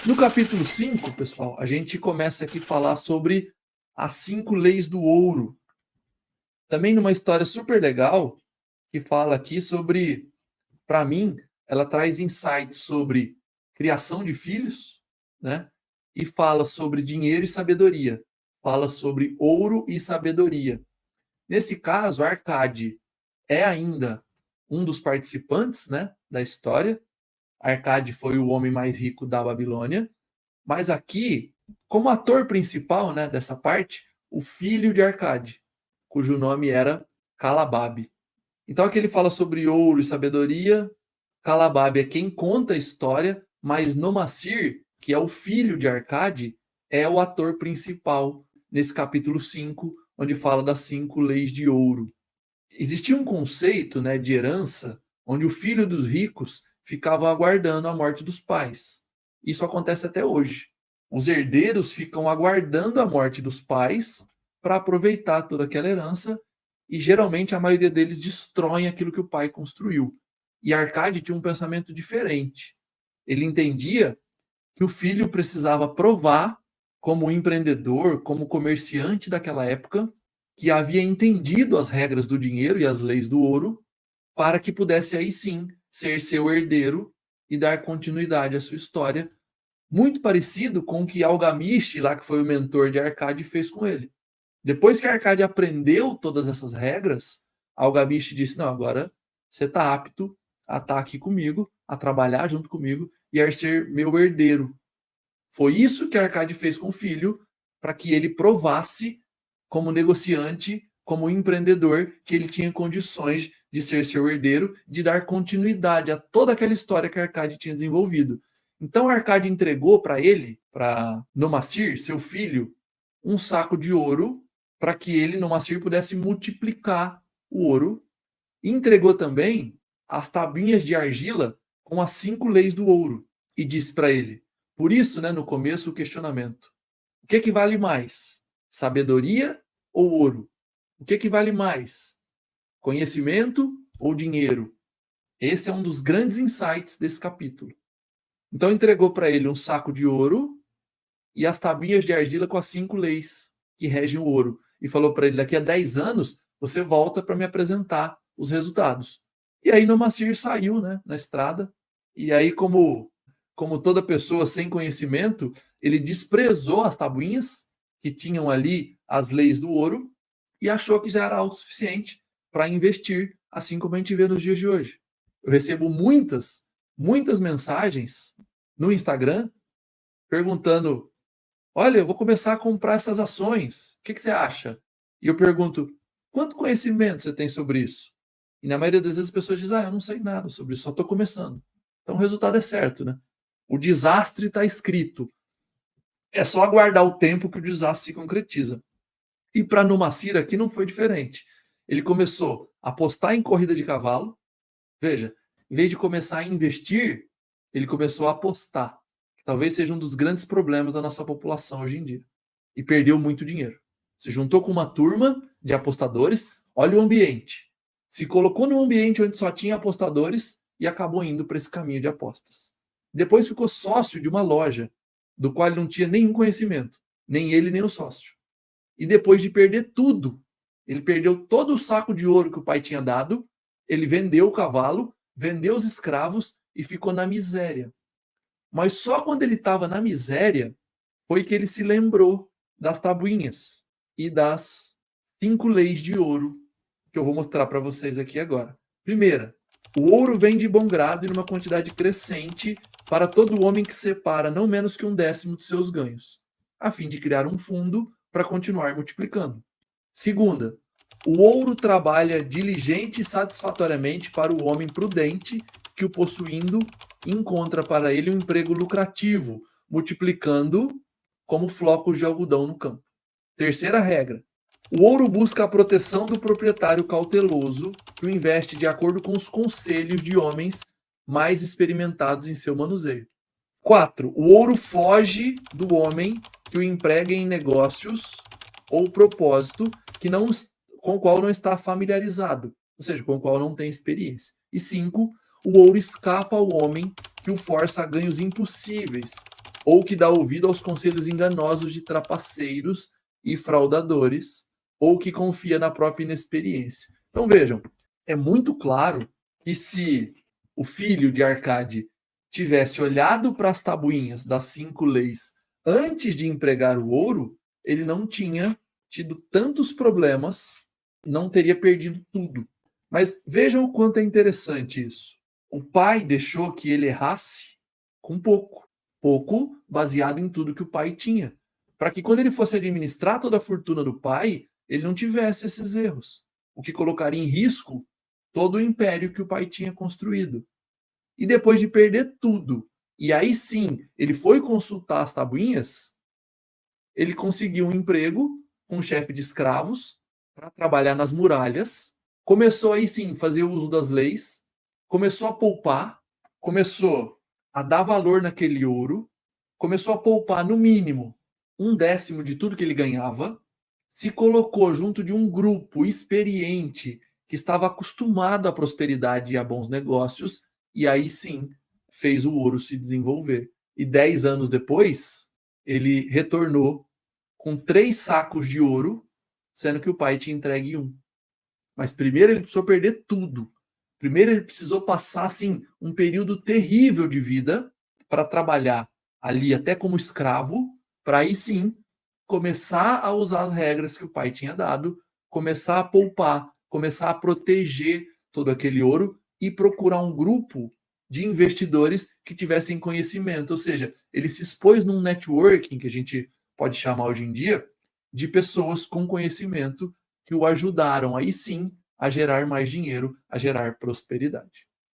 No capítulo 5, pessoal, a gente começa aqui a falar sobre as 5 leis do ouro. Também numa história super legal, que fala aqui sobre, para mim, ela traz insights sobre criação de filhos, né? E fala sobre dinheiro e sabedoria. Fala sobre ouro e sabedoria. Nesse caso, Arcade é ainda um dos participantes, né, da história. Arcade foi o homem mais rico da Babilônia. Mas aqui, como ator principal, né, dessa parte, o filho de Arcade, cujo nome era Calabab. Então aqui ele fala sobre ouro e sabedoria. Calabab é quem conta a história, mas Nomassir, que é o filho de Arcade, é o ator principal nesse capítulo 5, onde fala das 5 leis de ouro. Existia um conceito, né, de herança, onde o filho dos ricos ficava aguardando a morte dos pais. Isso acontece até hoje. Os herdeiros ficam aguardando a morte dos pais para aproveitar toda aquela herança e geralmente a maioria deles destroem aquilo que o pai construiu. E Arcade tinha um pensamento diferente. Ele entendia que o filho precisava provar, como empreendedor, como comerciante daquela época, que havia entendido as regras do dinheiro e as leis do ouro, para que pudesse aí sim ser seu herdeiro e dar continuidade à sua história, muito parecido com o que Algamish, lá que foi o mentor de Arcade, fez com ele. Depois que Arcade aprendeu todas essas regras, Algamish disse: não, agora você está apto a estar aqui comigo, a trabalhar junto comigo e a ser meu herdeiro. Foi isso que Arcade fez com o filho, para que ele provasse, como negociante, como empreendedor, que ele tinha condições de ser seu herdeiro, de dar continuidade a toda aquela história que Arcade tinha desenvolvido. Então Arcade entregou para ele, para Nomassir, seu filho, um saco de ouro, para que ele, Nomassir, pudesse multiplicar o ouro. E entregou também as tabuinhas de argila com as 5 leis do ouro. E disse para ele: por isso, né, no começo, o questionamento. O que vale mais? Sabedoria ou ouro? O que vale mais? Conhecimento ou dinheiro? Esse é um dos grandes insights desse capítulo. Então entregou para ele um saco de ouro e as tabuinhas de argila com as 5 leis que regem o ouro. E falou para ele: daqui a 10 anos você volta para me apresentar os resultados. E aí Nomassir saiu, né, na estrada. E aí, como toda pessoa sem conhecimento, ele desprezou as tabuinhas que tinham ali as leis do ouro e achou que já era autossuficiente para investir, assim como a gente vê nos dias de hoje. Eu recebo muitas mensagens no Instagram perguntando: olha, eu vou começar a comprar essas ações. O que você acha? E eu pergunto: quanto conhecimento você tem sobre isso? E na maioria das vezes as pessoas dizem: eu não sei nada sobre isso, só estou começando. Então o resultado é certo, né? O desastre está escrito. É só aguardar o tempo que o desastre se concretiza. E para Numacir aqui não foi diferente. Ele começou a apostar em corrida de cavalo. Veja, em vez de começar a investir, ele começou a apostar, que talvez seja um dos grandes problemas da nossa população hoje em dia. E perdeu muito dinheiro. Se juntou com uma turma de apostadores, olha o ambiente. Se colocou num ambiente onde só tinha apostadores e acabou indo para esse caminho de apostas. Depois ficou sócio de uma loja, do qual ele não tinha nenhum conhecimento, nem ele nem o sócio. E depois de perder tudo, ele perdeu todo o saco de ouro que o pai tinha dado, ele vendeu o cavalo, vendeu os escravos e ficou na miséria. Mas só quando ele estava na miséria foi que ele se lembrou das tabuinhas e das 5 leis de ouro que eu vou mostrar para vocês aqui agora. Primeira, o ouro vem de bom grado e numa quantidade crescente para todo homem que separa não menos que 1/10 de seus ganhos, a fim de criar um fundo para continuar multiplicando. Segunda, o ouro trabalha diligente e satisfatoriamente para o homem prudente que, o possuindo, encontra para ele um emprego lucrativo, multiplicando como flocos de algodão no campo. Terceira regra, o ouro busca a proteção do proprietário cauteloso que o investe de acordo com os conselhos de homens mais experimentados em seu manuseio. 4. O ouro foge do homem que o emprega em negócios ou propósito que não, com o qual não está familiarizado, ou seja, com o qual não tem experiência. E 5. O ouro escapa ao homem que o força a ganhos impossíveis, ou que dá ouvido aos conselhos enganosos de trapaceiros e fraudadores, ou que confia na própria inexperiência. Então vejam, é muito claro que se o filho de Arcade tivesse olhado para as tabuinhas das 5 leis antes de empregar o ouro, ele não tinha tido tantos problemas, não teria perdido tudo. Mas vejam o quanto é interessante isso. O pai deixou que ele errasse com pouco. Pouco baseado em tudo que o pai tinha. Para que quando ele fosse administrar toda a fortuna do pai, ele não tivesse esses erros. O que colocaria em risco todo o império que o pai tinha construído. E depois de perder tudo, e aí sim, ele foi consultar as tabuinhas, ele conseguiu um emprego com um chefe de escravos para trabalhar nas muralhas, começou aí sim fazer uso das leis, começou a poupar, começou a dar valor naquele ouro, começou a poupar no mínimo 1/10 de tudo que ele ganhava, se colocou junto de um grupo experiente que estava acostumado à prosperidade e a bons negócios, e aí sim fez o ouro se desenvolver. E 10 anos depois, ele retornou com 3 sacos de ouro, sendo que o pai tinha entregue um. Mas primeiro ele precisou perder tudo. Primeiro ele precisou passar assim, um período terrível de vida para trabalhar ali até como escravo, para aí sim começar a usar as regras que o pai tinha dado, começar a poupar, começar a proteger todo aquele ouro e procurar um grupo de investidores que tivessem conhecimento. Ou seja, ele se expôs num networking, que a gente pode chamar hoje em dia, de pessoas com conhecimento que o ajudaram aí sim a gerar mais dinheiro, a gerar prosperidade.